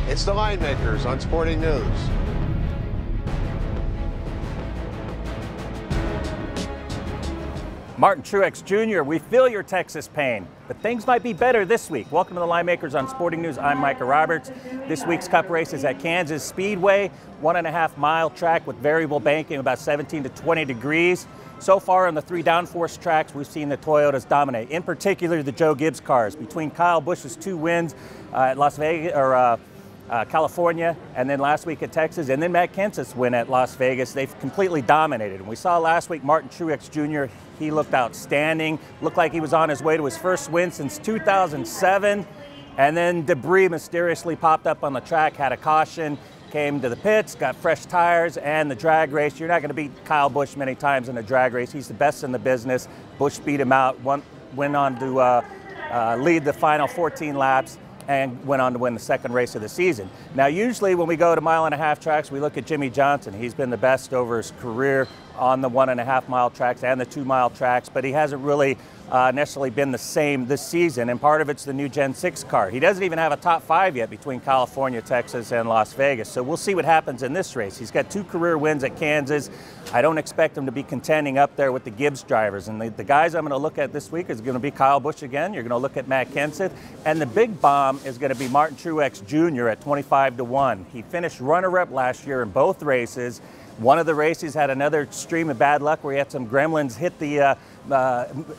It's the Line Makers on Sporting News. Martin Truex Jr., we feel your Texas pain, but things might be better this week. Welcome to the Line Makers on Sporting News. I'm Micah Roberts. This week's Cup race is at Kansas Speedway, 1.5 mile track with variable banking, about 17 to 20 degrees. So far on the 3 downforce tracks, we've seen the Toyotas dominate, in particular the Joe Gibbs cars. Between Kyle Busch's 2 wins at Las Vegas, California, and then last week at Texas, and then Matt Kenseth's win at Las Vegas, they've completely dominated. And we saw last week Martin Truex Jr., he looked outstanding, looked like he was on his way to his first win since 2007, and then debris mysteriously popped up on the track, had a caution, came to the pits, got fresh tires, and the drag race. You're not going to beat Kyle Busch many times in a drag race. He's the best in the business. Busch beat him out, went on to lead the final 14 laps, and went on to win the second race of the season. Now, usually when we go to 1.5 mile tracks, we look at Jimmie Johnson. He's been the best over his career on the 1.5 mile tracks and the 2 mile tracks, but he hasn't really necessarily been the same this season, and part of it's the new Gen 6 car. He doesn't even have a top 5 yet between California, Texas, and Las Vegas, so we'll see what happens in this race. He's got 2 career wins at Kansas. I don't expect him to be contending up there with the Gibbs drivers, and the guys I'm going to look at this week is going to be Kyle Busch again. You're going to look at Matt Kenseth, and the big bomb is going to be Martin Truex Jr. at 25 to 1. He finished runner-up last year in both races. One of the races had another stream of bad luck where he had some gremlins hit the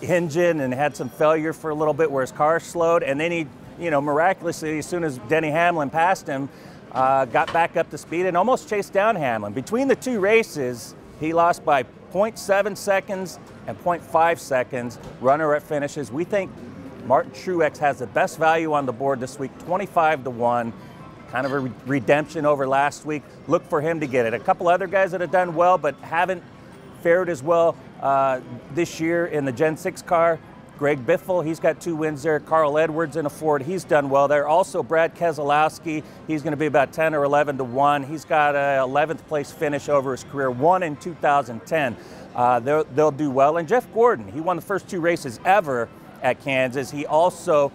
engine and had some failure for a little bit where his car slowed. And then he, miraculously, as soon as Denny Hamlin passed him, got back up to speed and almost chased down Hamlin. Between the 2 races, he lost by 0.7 seconds and 0.5 seconds runner-up finishes. We think Martin Truex has the best value on the board this week, 25 to 1. Kind of a redemption over last week. Look for him to get it. A couple other guys that have done well but haven't fared as well this year in the Gen 6 car. Greg Biffle, he's got 2 wins there. Carl Edwards in a Ford, he's done well there. Also Brad Keselowski, he's going to be about 10 or 11 to 1. He's got an 11th place finish over his career, won in 2010. They'll do well. And Jeff Gordon, he won the first 2 races ever at Kansas. He also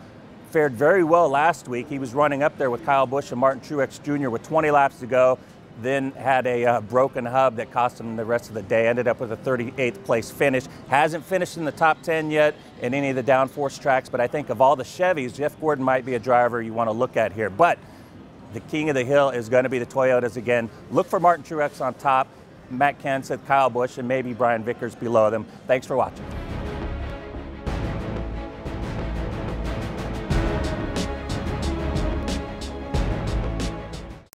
fared very well last week. He was running up there with Kyle Busch and Martin Truex Jr. with 20 laps to go, then had a broken hub that cost him the rest of the day, ended up with a 38th place finish. Hasn't finished in the top 10 yet in any of the downforce tracks, but I think of all the Chevys, Jeff Gordon might be a driver you want to look at here. But the king of the hill is going to be the Toyotas again. Look for Martin Truex on top, Matt Kenseth, Kyle Busch, and maybe Brian Vickers below them. Thanks for watching.